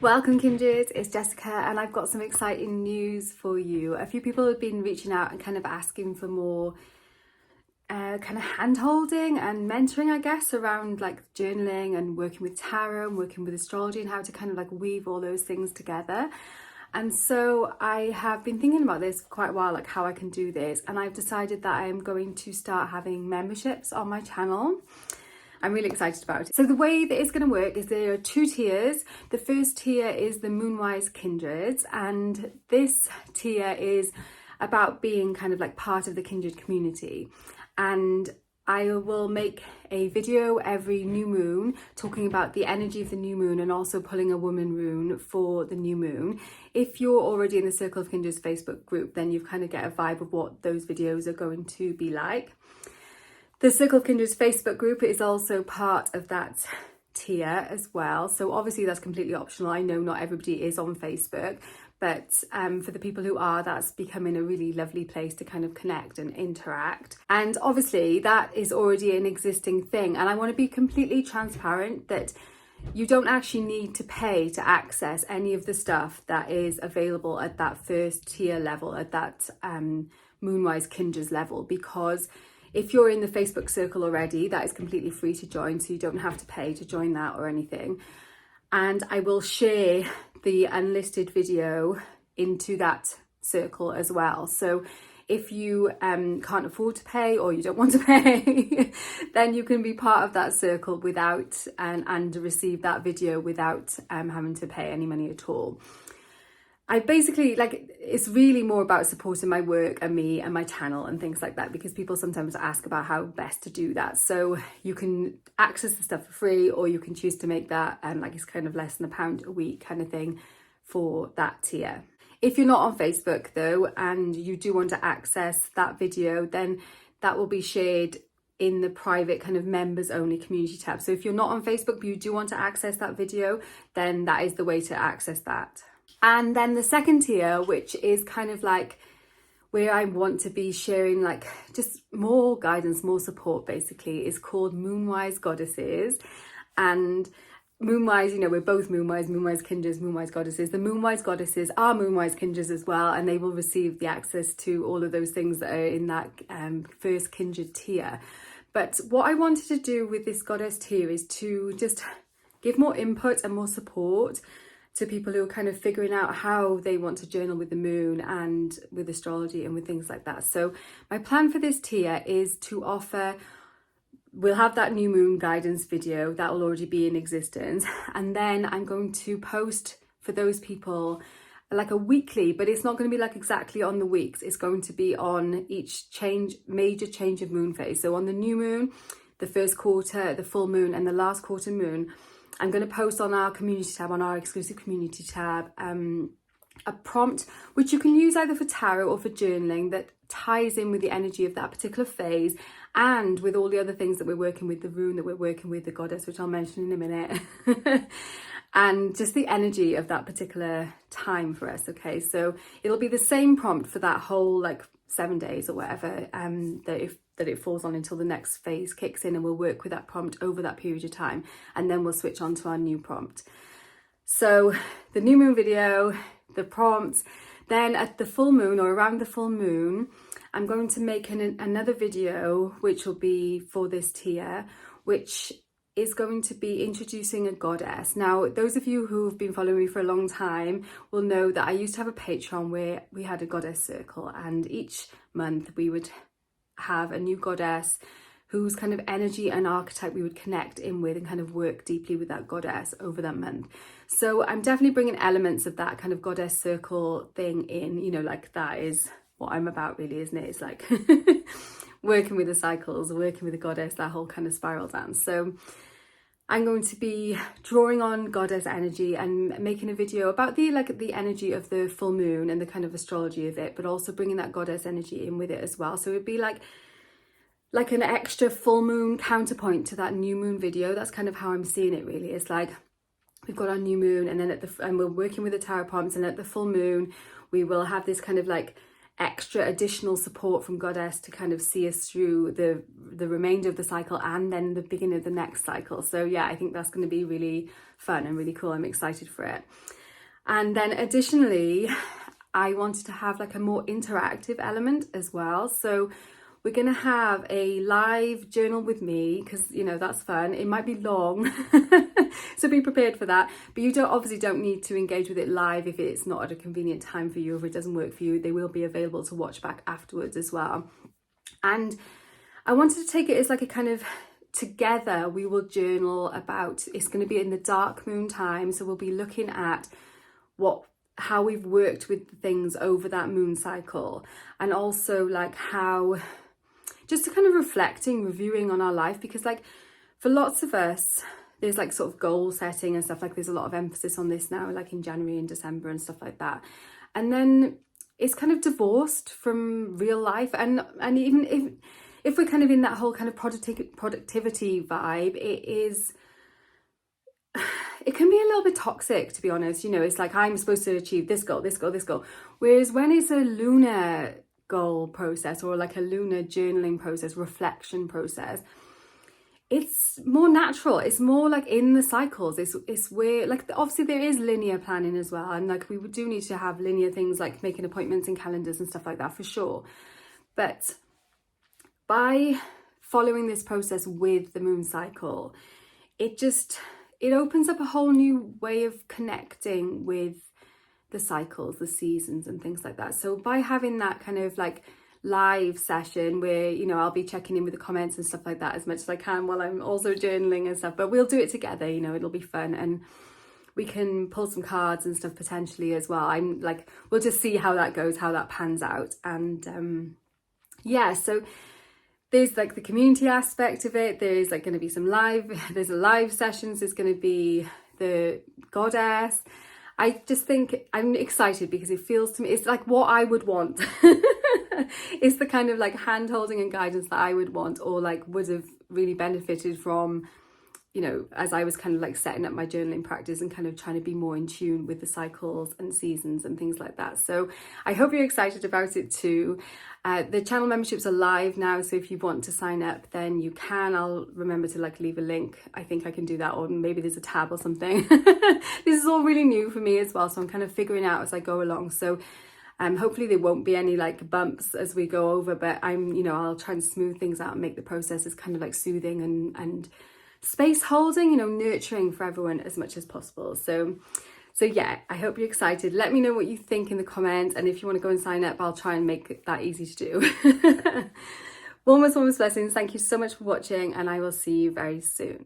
Welcome kindreds, it's Jessica and I've got some exciting news for you. A few people have been reaching out and kind of asking for more kind of hand-holding and mentoring, I guess, around like journaling and working with tarot and working with astrology and how to kind of like weave all those things together. And so I have been thinking about this for quite a while, like how I can do this, and I've decided that I'm going to start having memberships on my channel. I'm really excited about it. So the way that it's going to work is there are two tiers. The first tier is the MoonWise Kindreds, and this tier is about being kind of like part of the kindred community. And I will make a video every new moon talking about the energy of the new moon and also pulling a woman rune for the new moon. If you're already in the Circle of Kindreds Facebook group, then you kind of get a vibe of what those videos are going to be like. The Circle of Kindreds Facebook group is also part of that tier as well. So obviously that's completely optional. I know not everybody is on Facebook, but for the people who are, that's becoming a really lovely place to kind of connect and interact. And obviously that is already an existing thing. And I want to be completely transparent that you don't actually need to pay to access any of the stuff that is available at that first tier level, at that MoonWise Kindreds level, because if you're in the Facebook circle already, that is completely free to join, so you don't have to pay to join that or anything. And I will share the unlisted video into that circle as well. So if you can't afford to pay or you don't want to pay, then you can be part of that circle without and receive that video without having to pay any money at all. I basically, it's really more about supporting my work and me and my channel and things like that, because people sometimes ask about how best to do that. So you can access the stuff for free, or you can choose to make that it's kind of less than £1 a week kind of thing for that tier. If you're not on Facebook though, and you do want to access that video, then that will be shared in the private kind of members only community tab. So if you're not on Facebook but you do want to access that video, then that is the way to access that. And then the second tier, which is kind of like where I want to be sharing like just more guidance, more support basically, is called MoonWise Goddesses. And MoonWise, we're both MoonWise Kindreds, MoonWise Goddesses. The MoonWise Goddesses are MoonWise Kindreds as well, and they will receive the access to all of those things that are in that first kindred tier. But what I wanted to do with this goddess tier is to just give more input and more support to people who are kind of figuring out how they want to journal with the moon and with astrology and with things like that. So my plan for this tier is to offer, we'll have that new moon guidance video that will already be in existence, and then I'm going to post for those people like a weekly, but it's not going to be like exactly on the weeks. It's going to be on each major change of moon phase. So on the new moon, the first quarter, the full moon, and the last quarter moon, I'm going to post on our community tab, on our exclusive community tab, a prompt which you can use either for tarot or for journaling that ties in with the energy of that particular phase and with all the other things that we're working with, the rune that we're working with, the goddess, which I'll mention in a minute, and just the energy of that particular time for us. Okay, so it'll be the same prompt for that whole 7 days or whatever that it falls on until the next phase kicks in, and we'll work with that prompt over that period of time, and then we'll switch on to our new prompt. So the new moon video, the prompts, then at the full moon or around the full moon, I'm going to make another video which will be for this tier, which is going to be introducing a goddess. Now, those of you who've been following me for a long time will know that I used to have a Patreon where we had a goddess circle, and each month we would have a new goddess whose kind of energy and archetype we would connect in with and kind of work deeply with that goddess over that month. So I'm definitely bringing elements of that kind of goddess circle thing in, that is what I'm about really, isn't it? It's like working with the cycles, working with the goddess, that whole kind of spiral dance. So I'm going to be drawing on goddess energy and making a video about the energy of the full moon and the kind of astrology of it, but also bringing that goddess energy in with it as well. So it'd be like an extra full moon counterpoint to that new moon video. That's kind of how I'm seeing it really. It's like we've got our new moon, and then and we're working with the tarot prompts, and at the full moon we will have this kind of extra additional support from Goddess to kind of see us through the remainder of the cycle and then the beginning of the next cycle. So yeah, I think that's going to be really fun and really cool. I'm excited for it. And then additionally, I wanted to have like a more interactive element as well. So we're going to have a live journal with me, because, you know, that's fun. It might be long, so be prepared for that. But you obviously don't need to engage with it live if it's not at a convenient time for you, or if it doesn't work for you. They will be available to watch back afterwards as well. And I wanted to take it as like a kind of together we will journal about, it's going to be in the dark moon time. So we'll be looking at how we've worked with things over that moon cycle, and also like how, just to kind of reflecting, reviewing on our life, because like for lots of us, there's like sort of goal setting and stuff, like there's a lot of emphasis on this now, like in January and December and stuff like that. And then it's kind of divorced from real life. And even if we're kind of in that whole kind of productivity vibe, it can be a little bit toxic, to be honest. You know, it's like, I'm supposed to achieve this goal, this goal, this goal. Whereas when it's a lunar goal process, or like a lunar journaling process, reflection process, it's more natural. It's more like in the cycles. It's where, like, obviously there is linear planning as well. And like we do need to have linear things like making appointments and calendars and stuff like that for sure. But by following this process with the moon cycle, it opens up a whole new way of connecting with the cycles, the seasons and things like that. So by having that kind of like live session where, you know, I'll be checking in with the comments and stuff like that as much as I can while I'm also journaling and stuff, but we'll do it together, you know, it'll be fun, and we can pull some cards and stuff potentially as well. I'm like, we'll just see how that goes, how that pans out. And yeah, so there's like the community aspect of it. There's like going to be there's live sessions. There's going to be the goddess. I just think I'm excited because it feels to me, it's like what I would want. It's the kind of like hand holding and guidance that I would want, or like would have really benefited from, you know, as I was kind of like setting up my journaling practice and kind of trying to be more in tune with the cycles and seasons and things like that. So I hope you're excited about it too. The channel memberships are live now, so if you want to sign up, then you can. I'll remember to like leave a link. I think I can do that, or maybe there's a tab or something. This is all really new for me as well, so I'm kind of figuring out as I go along. So hopefully there won't be any like bumps as we go over, but I'll try and smooth things out and make the process as kind of like soothing and space holding, you know, nurturing for everyone as much as possible. So yeah, I hope you're excited. Let me know what you think in the comments, and if you want to go and sign up, I'll try and make that easy to do. Warmest blessings. Thank you so much for watching, and I will see you very soon.